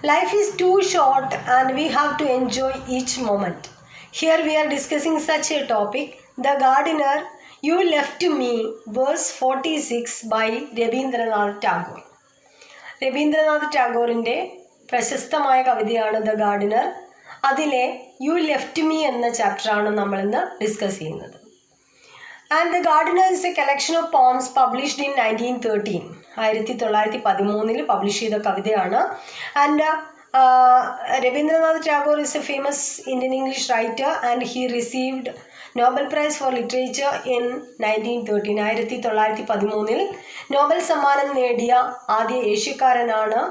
Life is too short and we have to enjoy each moment. Here we are discussing such a topic, The Gardener, You Left Me, verse 46 by Rabindranath Tagore. Ravindranath ടാഗോറിൻ്റെ പ്രശസ്തമായ കവിതയാണ് the gardener. അതിലെ you left me എന്ന ചാപ്റ്ററാണ് നമ്മളിന്ന് discuss ചെയ്യുന്നത്. And the gardener is a collection of poems published in 1913. 1913 publish ചെയ്ത കവിതയാണ്. And Rabindranath Tagore is a famous Indian English writer and he received Nobel prize for literature in 1913. 1913 Nobel സമ്മാനം നേടിയ ആദ്യ ഏഷ്യക്കാരനാണ്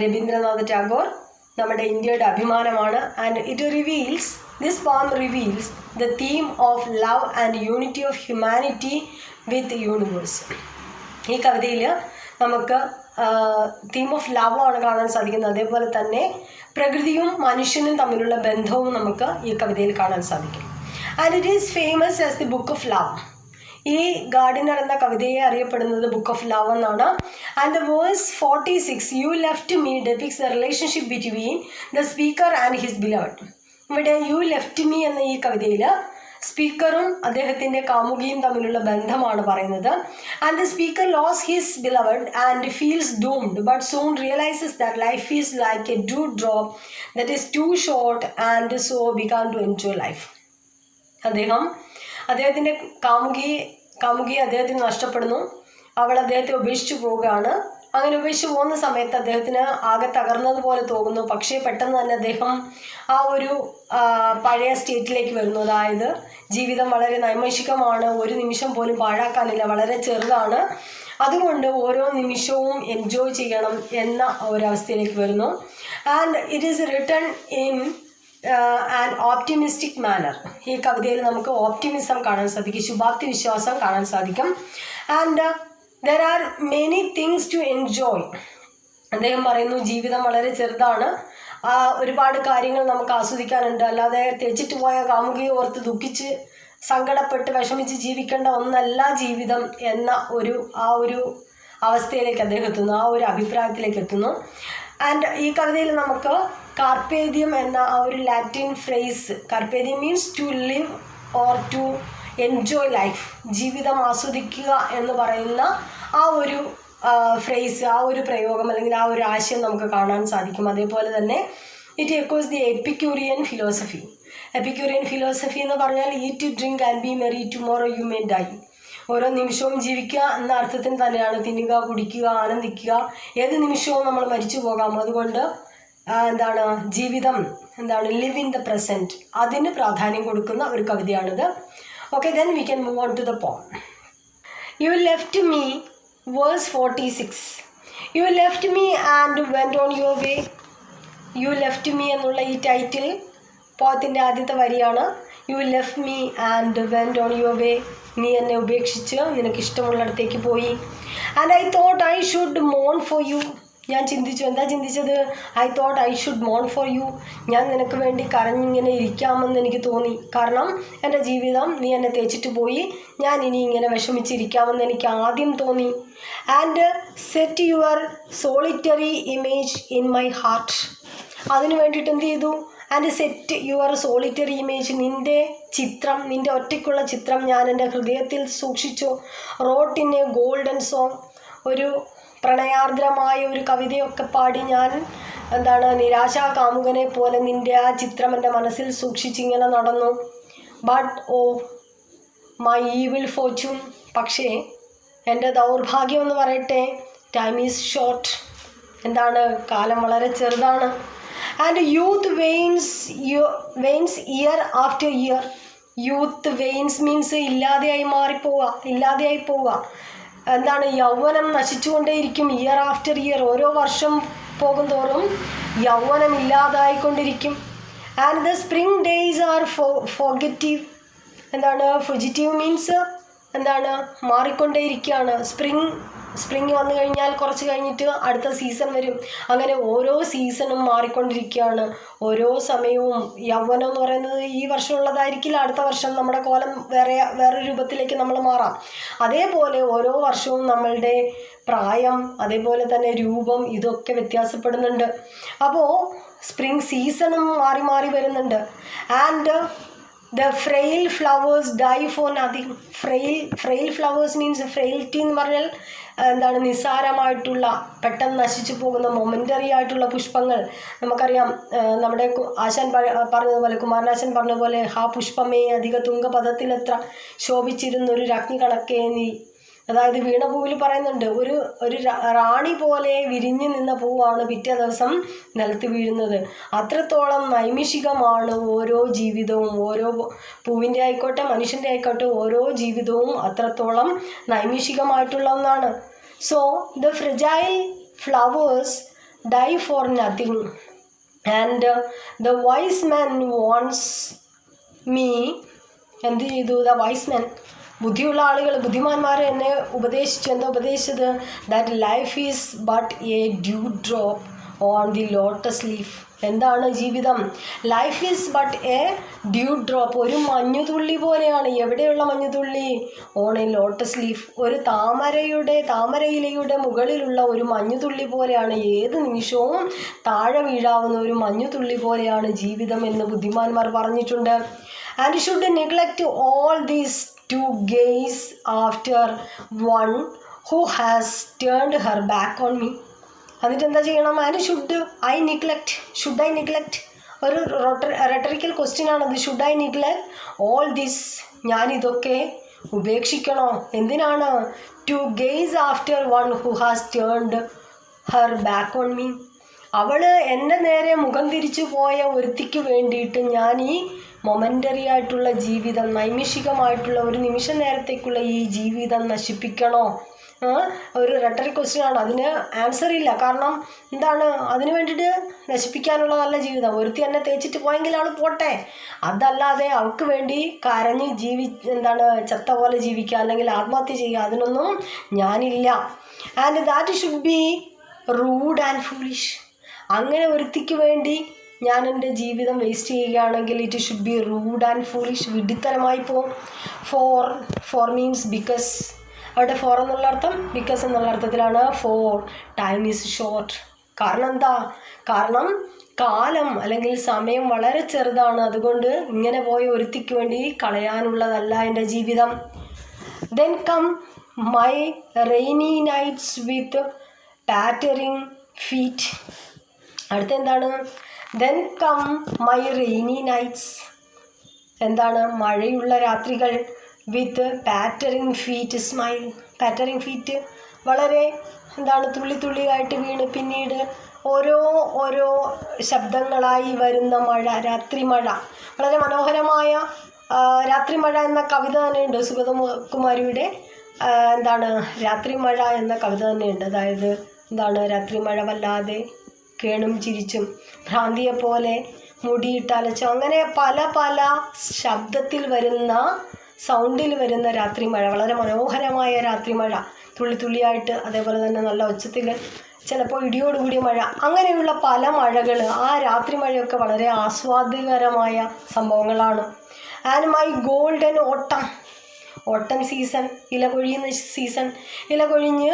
രവീന്ദ്രനാഥ് ടാഗോർ. നമ്മുടെ ഇന്ത്യയുടെ അഭിമാനമാണ്. And this poem reveals the theme of love and unity of humanity with universe. ഈ കവിതയിൽ നമുക്ക് തീം ഓഫ് ലവ് ആണ് കാണാൻ സാധിക്കുന്നത്. അതേപോലെ തന്നെ പ്രകൃതിയും മനുഷ്യനും തമ്മിലുള്ള ബന്ധവും നമുക്ക് ഈ കവിതയിൽ കാണാൻ സാധിക്കും. And it is famous as the book of love. ഈ ഗാർഡനർ എന്ന കവിതയെ അറിയപ്പെടുന്നത് ബുക്ക് ഓഫ് ലവ് എന്നാണ്. And the verse 46 you left me depicts the relationship between the speaker and his beloved. ഇവിടെ യു ലെഫ്റ്റ് മീ എന്ന ഈ കവിതയിൽ സ്പീക്കറും അദ്ദേഹത്തിൻ്റെ കാമുകിയും തമ്മിലുള്ള ബന്ധമാണ് പറയുന്നത്. And the speaker loses his beloved and feels doomed but soon realises that life is like a dew drop that is too short and so began to enjoy life. അദ്ദേഹത്തിൻ്റെ കാമുകിയെ അദ്ദേഹത്തിന് നഷ്ടപ്പെടുന്നു. അവൾ അദ്ദേഹത്തെ ഉപേക്ഷിച്ചു പോവുകയാണ്. അങ്ങനെ ഉപേക്ഷിച്ച് പോകുന്ന സമയത്ത് അദ്ദേഹത്തിന് ആകെ തകർന്നതുപോലെ തോന്നുന്നു. പക്ഷേ പെട്ടെന്ന് തന്നെ അദ്ദേഹം ആ ഒരു പഴയ സ്റ്റേറ്റിലേക്ക് വരുന്നു. അതായത് ജീവിതം വളരെ നൈമിഷികമാണ്, ഒരു നിമിഷം പോലും പാഴാക്കാനില്ല, വളരെ ചെറുതാണ്, അതുകൊണ്ട് ഓരോ നിമിഷവും എൻജോയ് ചെയ്യണം എന്ന ഒരവസ്ഥയിലേക്ക് വരുന്നു. And it is written in and optimistic manner. ഈ കവിതയിൽ നമുക്ക് ഓപ്റ്റിമിസം കാണാൻ സാധിക്കും, ശുഭാപ്തി വിശ്വാസം കാണാൻ സാധിക്കും. And there are many things to enjoy. അദ്ദേഹം പറയുന്നു ജീവിതം വളരെ ചെറുതാണ്, ഒരുപാട് കാര്യങ്ങൾ നമുക്ക് ആസ്വദിക്കാനുണ്ട്. അല്ലാതെ തെച്ചിട്ട് പോയ കാമുകിയെ ഓർത്ത് ദുഃഖിച്ച് സങ്കടപ്പെട്ട് വിഷമിച്ച് ജീവിക്കേണ്ട ഒന്നല്ല ജീവിതം എന്ന ആ ഒരു അവസ്ഥയിലേക്ക് അദ്ദേഹം എത്തുന്നു, ആ ഒരു അഭിപ്രായത്തിലേക്ക് എത്തുന്നു. ആൻഡ് ഈ കവിതയിൽ നമുക്ക് കാർപ്പേദിയം എന്ന ആ ഒരു Latin phrase, carpe diem means to live or to enjoy life, ജീവിതം ആസ്വദിക്കുക എന്ന് പറയുന്ന ആ ഒരു ഫ്രേസ്, ആ ഒരു പ്രയോഗം അല്ലെങ്കിൽ ആ ഒരു ആശയം നമുക്ക് കാണാൻ സാധിക്കും. അതേപോലെ തന്നെ it echoes the Epicurean philosophy. Epicurean philosophy എന്ന് പറഞ്ഞാൽ eat drink and B Maria tomorrow you may die. ഓരോ നിമിഷവും ജീവിക്കുക എന്ന അർത്ഥത്തിന് തന്നെയാണ്. തിന്നുക, കുടിക്കുക, ആനന്ദിക്കുക, ഏത് നിമിഷവും നമ്മൾ മരിച്ചു പോകാം. അതുകൊണ്ട് ജീവിതം ലിവ് ഇൻ ദ പ്രസൻറ്റ്, അതിന് പ്രാധാന്യം കൊടുക്കുന്ന ഒരു കവിതയാണിത്. Okay, then we can move on to the poem. You left me verse 46 you left me and went on your way. You left me എന്നുള്ള ഈ ടൈറ്റിൽ പോയത്തിൻ്റെ ആദ്യത്തെ വരിയാണ്. You left me and went on your way. നീ എന്നെ ഉപേക്ഷിച്ച് നിനക്ക് ഇഷ്ടമുള്ളിടത്തേക്ക് പോയി. And I thought I should മോൺ ഫോർ യു. ഞാൻ ചിന്തിച്ചു, എന്താ ചിന്തിച്ചത്? ഐ തോട്ട് ഐ ഷുഡ് മോൺ ഫോർ യു. ഞാൻ നിനക്ക് വേണ്ടി കരഞ്ഞിങ്ങനെ ഇരിക്കാമെന്ന് എനിക്ക് തോന്നി. കാരണം എൻ്റെ ജീവിതം നീ എന്നെ തേച്ചിട്ട് പോയി, ഞാൻ ഇനി ഇങ്ങനെ വിഷമിച്ചിരിക്കാമെന്ന് എനിക്ക് ആദ്യം തോന്നി. And set your solitary image in my heart. അതിന് വേണ്ടിയിട്ട് എന്ത് ചെയ്തു? And set your solitary image, നിൻ്റെ ചിത്രം, നിൻ്റെ ഒറ്റയ്ക്കുള്ള ചിത്രം ഞാൻ എൻ്റെ ഹൃദയത്തിൽ സൂക്ഷിച്ചു. Wrote in a golden song. ഒരു പ്രണയാർദ്രമായ ഒരു കവിതയൊക്കെ പാടി ഞാൻ നിരാശാ കാമുകനെ പോലെ നിൻ്റെ ആ ചിത്രം എൻ്റെ മനസ്സിൽ സൂക്ഷിച്ചിങ്ങനെ നടന്നു. But oh my evil fortune. പക്ഷേ എൻ്റെ ദൗർഭാഗ്യം എന്ന് പറയട്ടെ, ടൈം ഈസ് ഷോർട്ട്. കാലം വളരെ ചെറുതാണ്. And youth veins year after year. Youth veins means ഇല്ലാതെയായി പോവുക. യൗവനം നശിച്ചുകൊണ്ടേയിരിക്കും. ഇയർ ആഫ്റ്റർ ഇയർ, ഓരോ വർഷം പോകും തോറും യൗവനം ഇല്ലാതായിക്കൊണ്ടിരിക്കും. And the spring days are fugitive. Fugitive means മാറിക്കൊണ്ടേയിരിക്കുകയാണ്. സ്പ്രിംഗ് സ്പ്രിങ് വന്നു കഴിഞ്ഞാൽ കുറച്ച് കഴിഞ്ഞിട്ട് അടുത്ത സീസൺ വരും. അങ്ങനെ ഓരോ സീസണും മാറിക്കൊണ്ടിരിക്കുകയാണ്. ഓരോ സമയവും യൗവനം എന്ന് പറയുന്നത് ഈ വർഷമുള്ളതായിരിക്കില്ല, അടുത്ത വർഷം നമ്മുടെ കോലം വേറെ രൂപത്തിലേക്ക് നമ്മൾ മാറാം. അതേപോലെ ഓരോ വർഷവും നമ്മളുടെ പ്രായം, അതേപോലെ തന്നെ രൂപം, ഇതൊക്കെ വ്യത്യാസപ്പെടുന്നുണ്ട്. അപ്പോൾ സ്പ്രിങ് സീസണും മാറി മാറി വരുന്നുണ്ട്. And the frail flowers die for nothing. frail flowers means frailty എന്ന് പറഞ്ഞാൽ എന്താണ്, നിസ്സാരമായിട്ടുള്ള പെട്ടെന്ന് നശിച്ചു പോകുന്ന മൊമെൻ്ററി ആയിട്ടുള്ള പുഷ്പങ്ങൾ. നമുക്കറിയാം, നമ്മുടെ ആശാൻ പറഞ്ഞതുപോലെ, കുമാരനാശൻ പറഞ്ഞതുപോലെ, ഹാ പുഷ്പമേ അധിക തുങ്കപദത്തിലെത്ര ശോഭിച്ചിരുന്നൊരു രജ്ഞി കണക്കേ നീ. അതായത് വീണപൂവിൽ പറയുന്നുണ്ട്, ഒരു റാണി പോലെ വിരിഞ്ഞു നിന്ന പൂവാണ് പിറ്റേ ദിവസം നിലത്ത് വീഴുന്നത്. അത്രത്തോളം നൈമിഷികമാണ് ഓരോ ജീവിതവും. ഓരോ പൂവിൻ്റെ ആയിക്കോട്ടെ മനുഷ്യൻ്റെ ആയിക്കോട്ടെ ഓരോ ജീവിതവും അത്രത്തോളം നൈമിഷികമായിട്ടുള്ള ഒന്നാണ്. So the fragile flowers dye for nothing and the vice man wants me. എന്ത് ചെയ്തു? ദ വൈസ് മാൻ, ബുദ്ധിയുള്ള ആളുകൾ, ബുദ്ധിമാന്മാർ എന്നെ ഉപദേശിച്ചു. എന്താ ഉപദേശിച്ചത്? That life is but a dew drop on the lotus leaf. എന്താണ് ജീവിതം? Life is but a dew drop, ഒരു മഞ്ഞുതുള്ളി പോലെയാണ്. എവിടെയുള്ള മഞ്ഞുതുള്ളി? ഓൺ എ ലോട്ടസ് ലീഫ്, ഒരു താമരയിലയുടെ മുകളിലുള്ള ഒരു മഞ്ഞുതുള്ളി പോലെയാണ്. ഏത് നിമിഷവും താഴെ വീഴാവുന്ന ഒരു മഞ്ഞുതുള്ളി പോലെയാണ് ജീവിതം എന്ന് ബുദ്ധിമാന്മാർ പറഞ്ഞിട്ടുണ്ട്. And should neglect all these to gaze after one who has turned her back on me. എന്നിട്ട് എന്താ ചെയ്യണം? ആൻഡ് ഷുഡ് ഐ നിഗ്ലക്റ്റ് ഒരു റെട്ടറിക്കൽ ക്വസ്റ്റ്യൻ ആണത്. Should I neglect all this, ഞാനിതൊക്കെ ഉപേക്ഷിക്കണോ? എന്തിനാണ്? To gaze after one who has turned her back on me. അവൾ എൻ്റെ നേരെ മുഖം തിരിച്ചു പോയ ഒരുത്തിക്ക് വേണ്ടിയിട്ട് ഞാൻ ഈ മൊമെൻ്ററി ആയിട്ടുള്ള ജീവിതം, നൈമിഷികമായിട്ടുള്ള ഒരു നിമിഷ നേരത്തേക്കുള്ള ഈ ജീവിതം നശിപ്പിക്കണോ? ഒരു റെട്ടറിക് ക്വസ്റ്റ്യൻ ആണ്. അതിന് ആൻസർ ഇല്ല. കാരണം എന്താണ്? അതിന് വേണ്ടിയിട്ട് നശിപ്പിക്കാനുള്ള നല്ല ജീവിതം. ഒരുത്തി എന്നെ തേച്ചിട്ട് പോയെങ്കിൽ അവൾ പോട്ടെ. അതല്ലാതെ അവൾക്ക് വേണ്ടി കരഞ്ഞ് ചത്ത പോലെ ജീവിക്കുക, അല്ലെങ്കിൽ ആത്മഹത്യ ചെയ്യുക, അതിനൊന്നും ഞാനില്ല. And that should be rude and foolish. അങ്ങനെ ഒരുത്തിക്ക് വേണ്ടി ഞാൻ എൻ്റെ ജീവിതം വേസ്റ്റ് ചെയ്യുകയാണെങ്കിൽ it should be rude and foolish, വിഡ്ഢിത്തരമായി പോകും. For means because. അവിടെ ഫോർ എന്നുള്ള അർത്ഥം ബിക്കസ് എന്നുള്ള അർത്ഥത്തിലാണ്. For time is short. കാരണം എന്താ? കാരണം കാലം അല്ലെങ്കിൽ സമയം വളരെ ചെറുതാണ്. അതുകൊണ്ട് ഇങ്ങനെ പോയ ഒരുത്തിക്ക് വേണ്ടി കളയാനുള്ളതല്ല എൻ്റെ ജീവിതം. Then come my rainy nights with pattering feet. അടുത്ത എന്താണ്? Then come my rainy nights. എന്താണ്? മഴയുള്ള രാത്രികൾ. With pattering feet smile. Pattering feet വളരെ തുള്ളി തുള്ളിയായിട്ട് വീണ് പിന്നീട് ഓരോ ശബ്ദങ്ങളായി വരുന്ന മഴ, രാത്രിമഴ. വളരെ മനോഹരമായ രാത്രിമഴ എന്ന കവിത തന്നെയുണ്ട്. സുഗതകുമാരിയുടെ രാത്രിമഴ എന്ന കവിത തന്നെയുണ്ട്. അതായത് രാത്രിമഴ വല്ലാതെ കേണും ചിരിച്ചും ഭ്രാന്തിയെപ്പോലെ മുടിയിട്ടലച്ചും, അങ്ങനെ പല പല ശബ്ദത്തിൽ വരുന്ന, സൗണ്ടിൽ വരുന്ന രാത്രിമഴ. വളരെ മനോഹരമായ രാത്രിമഴ, തുള്ളി തുള്ളിയായിട്ട്, അതേപോലെ തന്നെ നല്ല ഒച്ചത്തിൽ, ചിലപ്പോൾ ഇടിയോടുകൂടിയ മഴ. അങ്ങനെയുള്ള പല മഴകൾ, ആ രാത്രിമഴയൊക്കെ വളരെ ആസ്വാദ്യകരമായ സംഭവങ്ങളാണ്. ആൻഡ് മൈ ഗോൾഡൻ ഓട്ടം സീസൺ, ഇല കൊഴിയുന്ന സീസൺ. ഇല കൊഴിഞ്ഞ്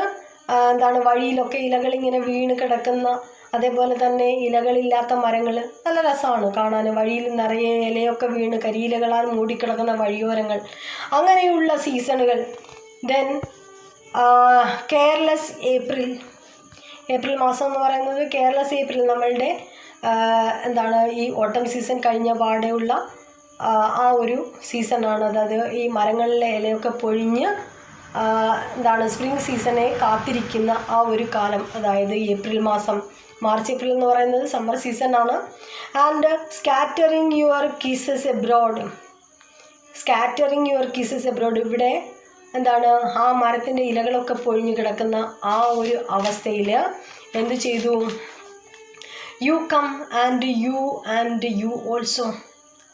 വഴിയിലൊക്കെ ഇലകളിങ്ങനെ വീണ് കിടക്കുന്ന, അതേപോലെ തന്നെ ഇലകളില്ലാത്ത മരങ്ങൾ. നല്ല രസമാണ് കാണാൻ. വഴിയിൽ നിറയെ ഇലയൊക്കെ വീണ് കരിയിലകളാൽ മൂടിക്കിടക്കുന്ന വഴിയോരങ്ങൾ. അങ്ങനെയുള്ള സീസണുകൾ. ദെൻ കെയർലെസ് ഏപ്രിൽ മാസം എന്ന് പറയുന്നത് കെയർലെസ് ഏപ്രിൽ. നമ്മളുടെ ഈ ഓട്ടം സീസൺ കഴിഞ്ഞ പാടെയുള്ള ആ ഒരു സീസണാണ്. അതായത് ഈ മരങ്ങളിലെ ഇലയൊക്കെ പൊഴിഞ്ഞ് സ്പ്രിംഗ് സീസണെ കാത്തിരിക്കുന്ന ആ ഒരു കാലം, അതായത് ഏപ്രിൽ മാസം. മാർച്ച് ഏപ്രിൽ എന്ന് പറയുന്നത് സമ്മർ സീസണാണ്. And scattering your kisses abroad. ഇവിടെ ആ മരത്തിൻ്റെ ഇലകളൊക്കെ പൊഴിഞ്ഞു കിടക്കുന്ന ആ ഒരു അവസ്ഥയിൽ എന്ത് ചെയ്തു? You come and you also.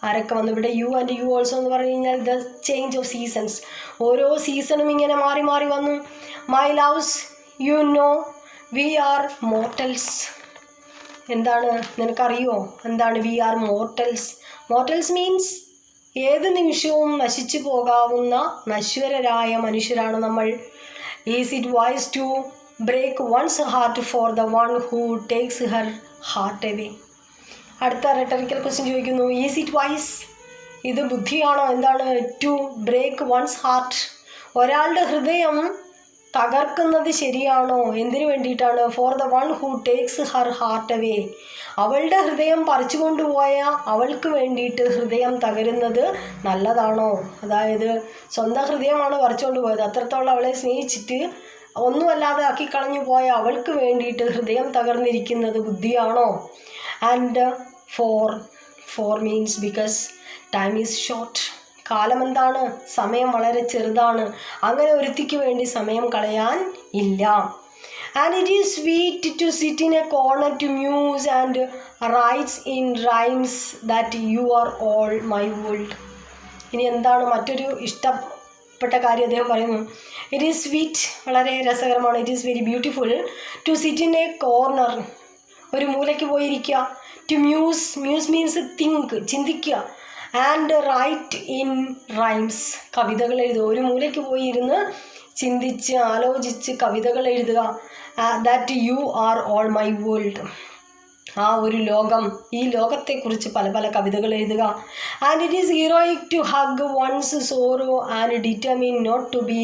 ആരൊക്കെ വന്നു? ഇവിടെ യു ആൻഡ് യു ഓൾസോ എന്ന് പറഞ്ഞു കഴിഞ്ഞാൽ ദ ചേഞ്ച് ഓഫ് സീസൺസ്. ഓരോ സീസണും ഇങ്ങനെ മാറി മാറി വന്നു. My loves you know we are mortals. എന്താണ് നിനക്കറിയോ എന്താണ് we are mortals? Mortals means ഏത് നിമിഷവും നശിച്ചു പോകാവുന്ന നശ്വരരായ മനുഷ്യരാണ് നമ്മൾ. Is it wise to break one's heart for the one who takes her heart away? അടുത്ത റെട്ടറിക്കൽ ക്വസ്റ്റ്യൻ ചോദിക്കുന്നു, ഈസ് ഇറ്റ് വൈസ്, ഇത് ബുദ്ധിയാണോ? എന്താണ് ടു ബ്രേക്ക് വൺസ് ഹാർട്ട്, ഒരാളുടെ ഹൃദയം തകർക്കുന്നത് ശരിയാണോ? എന്തിനു വേണ്ടിയിട്ടാണ്? Four the one who takes her heart away, അവളുടെ ഹൃദയം പറിച്ചു കൊണ്ടുപോയ അവൾക്ക് വേണ്ടിയിട്ട് ഹൃദയം തകരുന്നത് നല്ലതാണോ? അതായത് സ്വന്തം ഹൃദയമാണ് പറിച്ചുകൊണ്ട് പോയത്, അത്രത്തോളം അവളെ സ്നേഹിച്ചിട്ട് ഒന്നുമല്ലാതെ ആക്കി കളഞ്ഞു പോയ അവൾക്ക് വേണ്ടിയിട്ട് ഹൃദയം തകർന്നിരിക്കുന്നത് ബുദ്ധിയാണോ? And for means because time is short, കാലം എന്താണ്? സമയം വളരെ ചെറുതാണ്, അങ്ങനെ ഒരുത്തിക്ക് വേണ്ടി സമയം കളയാൻ ഇല്ല. And it is sweet to sit in a corner to muse and writes in rhymes that you are all my world. ഇനി എന്താണ് മറ്റൊരു ഇഷ്ടപ്പെട്ട കാര്യം അദ്ദേഹം പറയുന്നു, ഇറ്റ് ഈസ് സ്വീറ്റ്, വളരെ രസകരമാണ്, it is very beautiful to sit in a corner, ഒരു മൂലയ്ക്ക് പോയിരിക്കുക, ടു മ്യൂസ് മീൻസ് തിങ്ക്, ചിന്തിക്കുക, ആൻഡ് റൈറ്റ് ഇൻ റൈംസ്, കവിതകൾ എഴുതുക, ഒരു മൂലയ്ക്ക് പോയി ഇരുന്ന് ചിന്തിച്ച് ആലോചിച്ച് കവിതകൾ എഴുതുക. That you are all my world, ആ ഒരു ലോകം, ഈ ലോകത്തെക്കുറിച്ച് പല പല കവിതകൾ എഴുതുക. And it is heroic to hug one's sorrow and determine not to be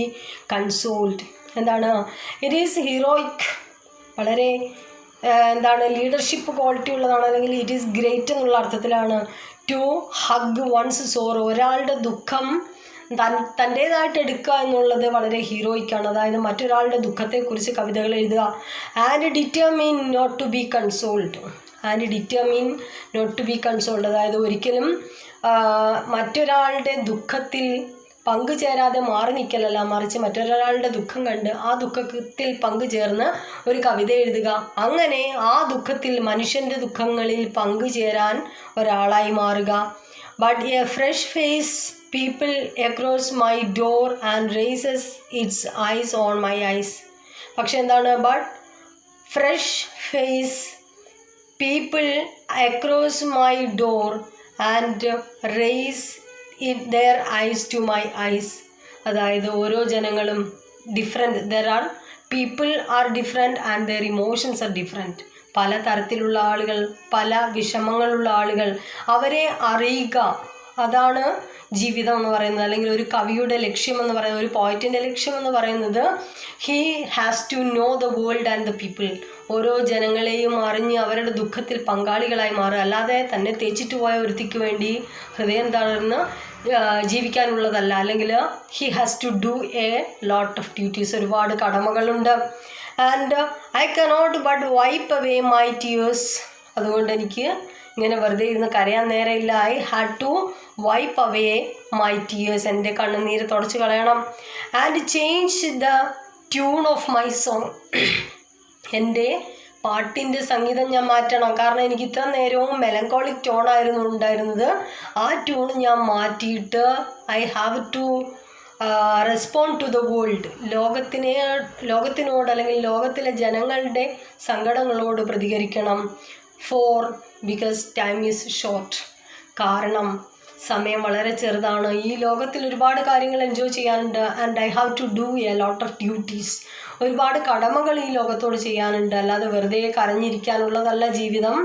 consoled. എന്താണ് ഇറ്റ് ഈസ് ഹീറോയിക്, വളരെ എന്താണ് ലീഡർഷിപ്പ് ക്വാളിറ്റി ഉള്ളതാണ്, അല്ലെങ്കിൽ ഇറ്റ് ഈസ് ഗ്രേറ്റ് എന്നുള്ള അർത്ഥത്തിലാണ്. ടു ഹഗ് വൺസ് സോറോ, ഒരാളുടെ ദുഃഖം തൻ്റേതായിട്ട് എടുക്കുക എന്നുള്ളത് വളരെ ഹീറോയിക്കാണ്, അതായത് മറ്റൊരാളുടെ ദുഃഖത്തെക്കുറിച്ച് കവിതകൾ എഴുതുക. And determine not to be consoled, അതായത് ഒരിക്കലും മറ്റൊരാളുടെ ദുഃഖത്തിൽ പങ്കുചേരാതെ മാറി നിൽക്കലല്ല, മറിച്ച് മറ്റൊരാളുടെ ദുഃഖം കണ്ട് ആ ദുഃഖത്തിൽ പങ്കുചേർന്ന് ഒരു കവിത എഴുതുക. അങ്ങനെ ആ ദുഃഖത്തിൽ, മനുഷ്യൻ്റെ ദുഃഖങ്ങളിൽ പങ്കുചേരാൻ ഒരാളായി മാറുക. But a fresh face people across my door and raises its eyes on my eyes. പക്ഷെ എന്താണ്? But fresh face people across my door and raise their eyes to my eyes. അതായത് ഓരോ ജനങ്ങളും different, people are different and their emotions are different. പല തരത്തിലുള്ള ആളുകൾ, പല വിഷമങ്ങളുള്ള ആളുകൾ, അവരെ അറിയുക, അതാണ് ജീവിതം എന്ന് പറയുന്നത്, അല്ലെങ്കിൽ ഒരു കവിയുടെ ലക്ഷ്യമെന്ന് പറയുന്നത്, ഒരു പോയിറ്റിൻ്റെ ലക്ഷ്യമെന്ന് പറയുന്നത് he has to know the world and the people. ഓരോ ജനങ്ങളെയും അറിഞ്ഞ് അവരുടെ ദുഃഖത്തിൽ പങ്കാളികളായി മാറുക, അല്ലാതെ തന്നെ തേച്ചിട്ട് പോയ ഒരുത്തിക്ക് വേണ്ടി ഹൃദയം തളർന്ന് ജീവിക്കാനുള്ളതല്ല. അല്ലെങ്കിൽ he has to do a lot of duties, ഒരുപാട് കടമകളുണ്ട്. And I cannot but wipe away my tears, അതുകൊണ്ട് എനിക്ക് ഇങ്ങനെ വെറുതെ ഇരുന്ന് കരയാൻ നേരമില്ല. I had to wipe away my tears, എൻ്റെ കണ്ണുനീര് തുടച്ച് കളയണം. And change the tune of my song, എൻ്റെ പാട്ടിൻ്റെ സംഗീതം ഞാൻ മാറ്റണം. കാരണം എനിക്ക് ഇത്ര നേരവും മെലങ്കോളിക് ടോണായിരുന്നു ഉണ്ടായിരുന്നത്, ആ ട്യൂൺ ഞാൻ മാറ്റിയിട്ട് I have to respond to the world, ലോകത്തിനോട് അല്ലെങ്കിൽ ലോകത്തിലെ ജനങ്ങളുടെ സങ്കടങ്ങളോട് പ്രതികരിക്കണം. ബിക്കോസ് ടൈം ഈസ് ഷോർട്ട്, കാരണം സമയം വളരെ ചെറുതാണ്. ഈ ലോകത്തിൽ ഒരുപാട് കാര്യങ്ങൾ എൻജോയ് ചെയ്യാനുണ്ട്. And I have to do a lot of duties, ഒരുപാട് കടമകൾ ഈ ലോകത്തോട് ചെയ്യാനുണ്ട്. അല്ലാതെ വെറുതെ കരഞ്ഞിരിക്കാനുള്ളതല്ല ജീവിതം,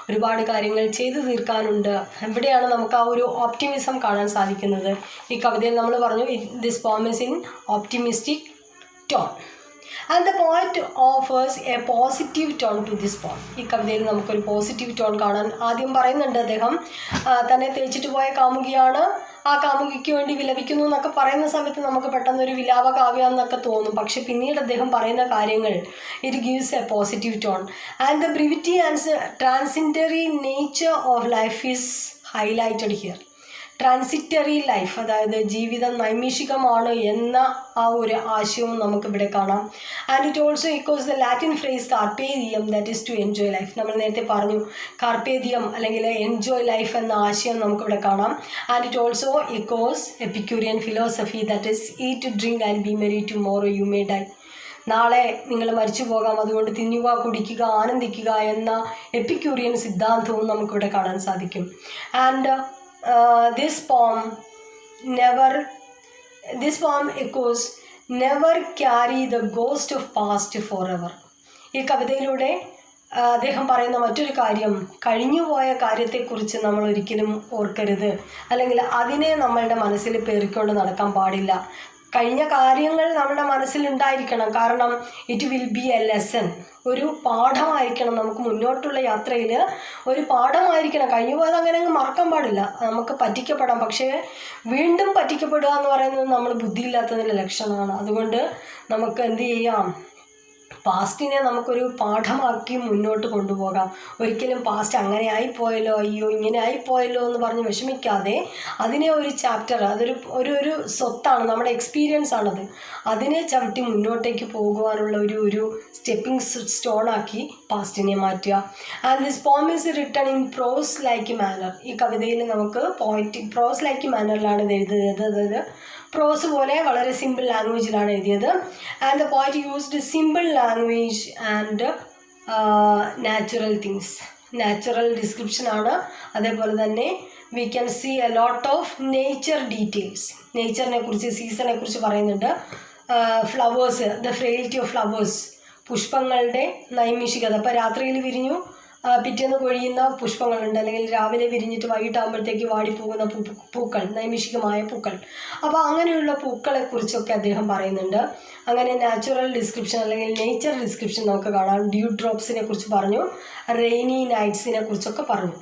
ഒരുപാട് കാര്യങ്ങൾ ചെയ്തു തീർക്കാനുണ്ട്. എവിടെയാണ് നമുക്ക് ആ ഒരു ഓപ്റ്റിമിസം കാണാൻ സാധിക്കുന്നത്? ഈ കവിതയിൽ നമ്മൾ പറഞ്ഞു, this poem is in optimistic tone and the poet offers a positive tone to this poem. ഈ കവിതയിൽ നമുക്കൊരു പോസിറ്റീവ് ടോൺ കാണാൻ ആദ്യം പറയുന്നുണ്ട്. അദ്ദേഹം തന്നെ തേച്ചിട്ട് പോയ കാമുകിയാണ്, ആ കാമുകിക്ക് വേണ്ടി വിലപിക്കുന്നു എന്നൊക്കെ പറയുന്ന സമയത്ത് നമുക്ക് പെട്ടെന്നൊരു വിലാപ കാവ്യം എന്നൊക്കെ തോന്നും. പക്ഷെ പിന്നീട് അദ്ദേഹം പറയുന്ന കാര്യങ്ങൾ it gives a positive tone. And the brevity and transitory nature of life is highlighted here. Transitory life, അതായത് ജീവിതം നൈമിഷികമാണ് എന്ന ആ ഒരു ആശയവും നമുക്കിവിടെ കാണാം. And it also echoes the Latin phrase carpe diem, that is to enjoy life. നമ്മൾ നേരത്തെ പറഞ്ഞു കാർപ്പേ ദിയം അല്ലെങ്കിൽ എൻജോയ് ലൈഫ് എന്ന ആശയം നമുക്കിവിടെ കാണാം. And it also echoes epicurean philosophy, that is eat drink and B Maria tomorrow you may die. നാളെ നിങ്ങൾ മരിച്ചു പോകാം, അതുകൊണ്ട് തിന്നുക, കുടിക്കുക, ആനന്ദിക്കുക എന്ന എപ്പിക്യൂറിയൻ സിദ്ധാന്തവും നമുക്കിവിടെ കാണാൻ സാധിക്കും. And this poem echoes never carry the ghost of past forever. ഈ കവിതയിലൂടെ അദ്ദേഹം പറയുന്ന മറ്റൊരു കാര്യം, കഴിഞ്ഞുപോയ കാര്യത്തെക്കുറിച്ച് നമ്മൾ ഒരിക്കലും ഓർക്കരുത്, അല്ലെങ്കിൽ അതിനെ നമ്മളുടെ മനസ്സിൽ പേറിക്കൊണ്ട് നടക്കാൻ പാടില്ല. കഴിഞ്ഞ കാര്യങ്ങൾ നമ്മുടെ മനസ്സിലുണ്ടായിരിക്കണം, കാരണം it will be A lesson, ഒരു പാഠമായിരിക്കണം. നമുക്ക് മുന്നോട്ടുള്ള യാത്രയിൽ ഒരു പാഠമായിരിക്കണം. കഴിഞ്ഞു പോയത് അങ്ങനെ അങ്ങ് മറക്കാൻ പാടില്ല. നമുക്ക് പറ്റിക്കപ്പെടാം, പക്ഷേ വീണ്ടും പറ്റിക്കപ്പെടുക എന്ന് പറയുന്നത് നമ്മൾ ബുദ്ധിയില്ലാത്തതിൻ്റെ ലക്ഷണമാണ്. അതുകൊണ്ട് നമുക്ക് എന്ത് ചെയ്യാം, പാസ്റ്റിനെ നമുക്കൊരു പാഠമാക്കി മുന്നോട്ട് കൊണ്ടുപോകാം. ഒരിക്കലും പാസ്റ്റ് അങ്ങനെ ആയിപ്പോയല്ലോ, അയ്യോ ഇങ്ങനെ ആയിപ്പോയല്ലോ എന്ന് പറഞ്ഞ് വിഷമിക്കാതെ അതിനെ ഒരു ചാപ്റ്റർ, അതൊരു ഒരു സ്വത്താണ്, നമ്മുടെ എക്സ്പീരിയൻസ് ആണത്. അതിനെ ചവിട്ടി മുന്നോട്ടേക്ക് പോകുവാനുള്ള ഒരു സ്റ്റെപ്പിംഗ് സ്റ്റോണാക്കി പാസ്റ്റിനെ മാറ്റുക. And this poem is written in prose like manner. ഈ കവിതയിൽ നമുക്ക് പോയറ്റിക് പ്രോസ് ലൈക്ക് മാനറിലാണ് ഇത് എഴുതിയത്. അതായത് പ്രോസ് പോലെ വളരെ സിമ്പിൾ ലാംഗ്വേജിലാണ് എഴുതിയത്. And the poet used simple language and natural things. Natural ഡിസ്ക്രിപ്ഷനാണ്. അതേപോലെ തന്നെ we can see a lot of nature details. നേച്ചറിനെ കുറിച്ച്, സീസണെ കുറിച്ച് പറയുന്നുണ്ട്. Flowers, the frailty of flowers, പുഷ്പങ്ങളുടെ നൈമിഷികത. അപ്പോൾ രാത്രിയിൽ വിരിഞ്ഞു പിറ്റേന്ന് കൊഴിയുന്ന പുഷ്പങ്ങളുണ്ട്, അല്ലെങ്കിൽ രാവിലെ വിരിഞ്ഞിട്ട് വൈകിട്ടാകുമ്പോഴത്തേക്ക് വാടിപ്പോകുന്ന പൂക്കൾ, നൈമിഷികമായ പൂക്കൾ. അപ്പോൾ അങ്ങനെയുള്ള പൂക്കളെക്കുറിച്ചൊക്കെ അദ്ദേഹം പറയുന്നുണ്ട്. അങ്ങനെ നാച്ചുറൽ ഡിസ്ക്രിപ്ഷൻ അല്ലെങ്കിൽ നേച്ചർ ഡിസ്ക്രിപ്ഷൻ നമുക്ക് കാണാം. ഡ്യൂ ഡ്രോപ്സിനെ കുറിച്ച് പറഞ്ഞു, റെയിനി നൈറ്റ്സിനെ കുറിച്ചൊക്കെ പറഞ്ഞു.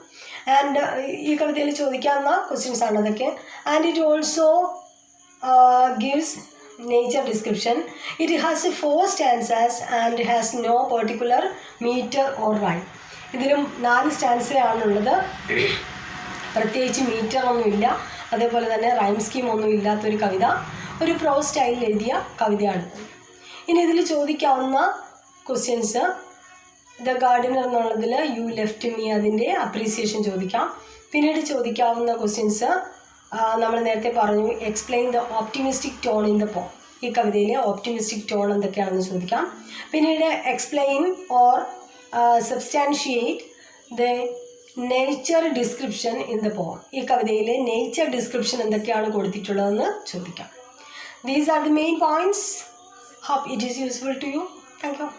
ആൻഡ് ഈ കവിതയിൽ ചോദിക്കാവുന്ന ക്വസ്റ്റ്യൻസ് ആണ് അതൊക്കെ. And it also gives nature description. It has 4 stanzas and has no particular meter or rhyme. ഇതിലും 4 സ്റ്റാൻസയാണുള്ളത്. പ്രത്യേകിച്ച് മീറ്റർ ഒന്നുമില്ല, അതേപോലെ തന്നെ റൈം സ്കീം ഒന്നും ഇല്ലാത്തൊരു കവിത, ഒരു പ്രോ സ്റ്റൈലിൽ എഴുതിയ കവിതയാണ്. ഇനി ഇതിൽ ചോദിക്കാവുന്ന ക്വസ്റ്റ്യൻസ്, ദ ഗാർഡനർ എന്നുള്ളതിൽ യു ലെഫ്റ്റ് മീ, അതിൻ്റെ അപ്രീസിയേഷൻ ചോദിക്കാം. പിന്നീട് ചോദിക്കാവുന്ന ക്വസ്റ്റ്യൻസ് നമ്മൾ നേരത്തെ പറഞ്ഞു, explain the optimistic tone in the poem. ഈ കവിതയിലെ ഓപ്റ്റിമിസ്റ്റിക് ടോൺ എന്തൊക്കെയാണെന്ന് ചോദിക്കാം. പിന്നീട് explain or substantiate the nature description in the poem. ഈ കവിതയിലെ നേച്ചർ ഡിസ്ക്രിപ്ഷൻ എന്തൊക്കെയാണ് കൊടുത്തിട്ടുള്ളതെന്ന് ചോദിക്കാം. These are the main points. Hope it is useful to you. Thank U.